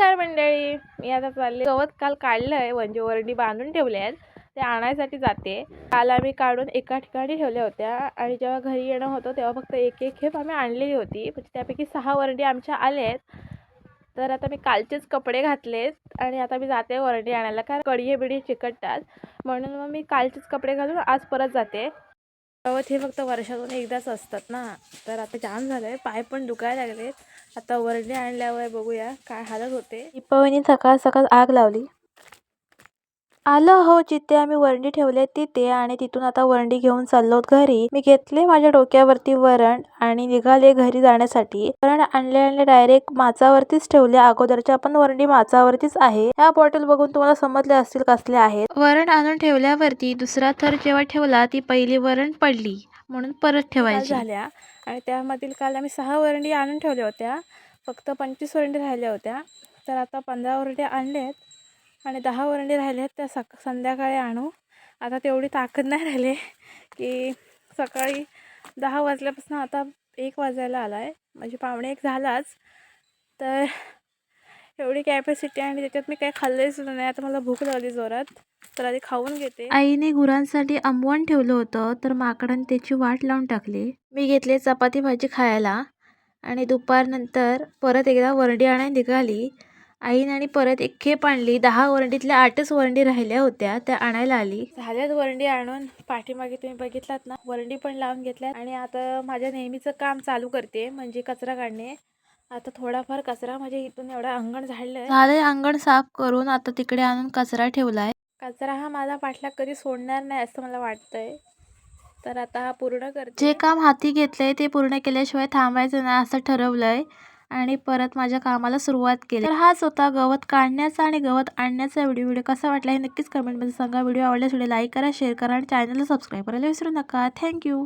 नमस्कार मंडळी, मी आता चालले गवत काल काढलं आहे, म्हणजे वरडी बांधून ठेवले आहेत, ते आणायसाठी जाते. काल आम्ही काढून एका ठिकाणी ठेवल्या होत्या आणि जेव्हा घरी येणं होतं तेव्हा फक्त एक एक खेप आम्ही आणलेली होती, म्हणजे त्यापैकी 6 वरडी आमच्या आल्या आहेत. तर आता मी कालचेच कपडे घातलेत आणि आता मी जाते वरडी आणायला, कारण कडिये बिडी चिकटतात, म्हणून मग मी कालचेच कपडे घालून आज परत जाते. गवत हे फक्त वर्षातून एकदाच असतात ना, तर आता जाम झालंय, पाय पण दुखायला लागलेत. आता वरडी आणल्यावर बघूया काय हालत होते. दीपावली सकाळ सकाळ आग लावली. आलं हो जिथे आम्ही वरंडी ठेवले तिथे, आणि तिथून आता वरंडी घेऊन चाललो घरी. मी घेतले माझ्या डोक्यावरती वरण आणि निघाले घरी जाण्यासाठी. वरण आणले डायरेक्ट माचावरतीच ठेवले. अगोदरच्या पण वरंडी माचावरतीच आहे. ह्या बॉटल बघून तुम्हाला समजले असतील कसले आहेत. वरण आणून ठेवल्यावरती दुसरा थर जेव्हा ठेवला ती पहिली वरण पडली, म्हणून परत ठेवायची झाल्या. आणि त्यामधील काल आम्ही 6 वरंडी आणून ठेवल्या होत्या, फक्त 25 वरंडी राहिल्या होत्या. तर आता 15 वरंडी आणलेत आणि 10 वरंडी राहिले आहेत, त्या संध्याकाळी आणू. आता तेवढी ताकद नाही राहिली की सकाळी 10 वाजल्यापासून आता 1 वाजायला आला आहे, म्हणजे पावणे 1 झालाच. तर एवढी कॅपॅसिटी आणि त्याच्यात मी काही खाल्ले सुद्धा नाही. आता मला भूक लागली जोरात, तर आधी खाऊन घेते. आईने गुरांसाठी आंबवण ठेवलं होतं, तर माकडाने त्याची वाट लावून टाकली. मी घेतले चपाती भाजी खायला आणि दुपारनंतर परत एकदा वरंडी आणायला निघाली. आईने आणि परत एक खेप आणली. 10 वरंडीतल्या 8च वरंडी राहिल्या होत्या, त्या आणायला आली. झाल्यात वरंडी आणून. पाठीमागे तुम्ही बघितलात ना, वरंडी पण लावून घेतल्या आणि आता माझ्या नेहमीचं काम चालू करते, म्हणजे कचरा काढणे. आता थोडाफार कचरा, म्हणजे इथून एवढा अंगण झालंय अंगण साफ करून आता तिकडे आणून कचरा ठेवलाय. कचरा हा माझा पाठलाग कधी सोडणार नाही असं मला वाटतंय, तर आता हा पूर्ण करते. जे काम हाती घेतलंय ते पूर्ण केल्याशिवाय थांबायचं नाही असं ठरवलंय आणि परत माझ्या कामाला सुरुवात केली. तर हाच होता गवत काढण्याचा आणि गवत आणण्याचा व्हिडिओ. कसा वाटला हे नक्कीच कमेंटमध्ये सांगा. व्हिडिओ आवडल्यास व्हिडिओ लाईक करा, शेअर करा आणि चॅनलला सबस्क्राईब करायला विसरू नका. थँक्यू.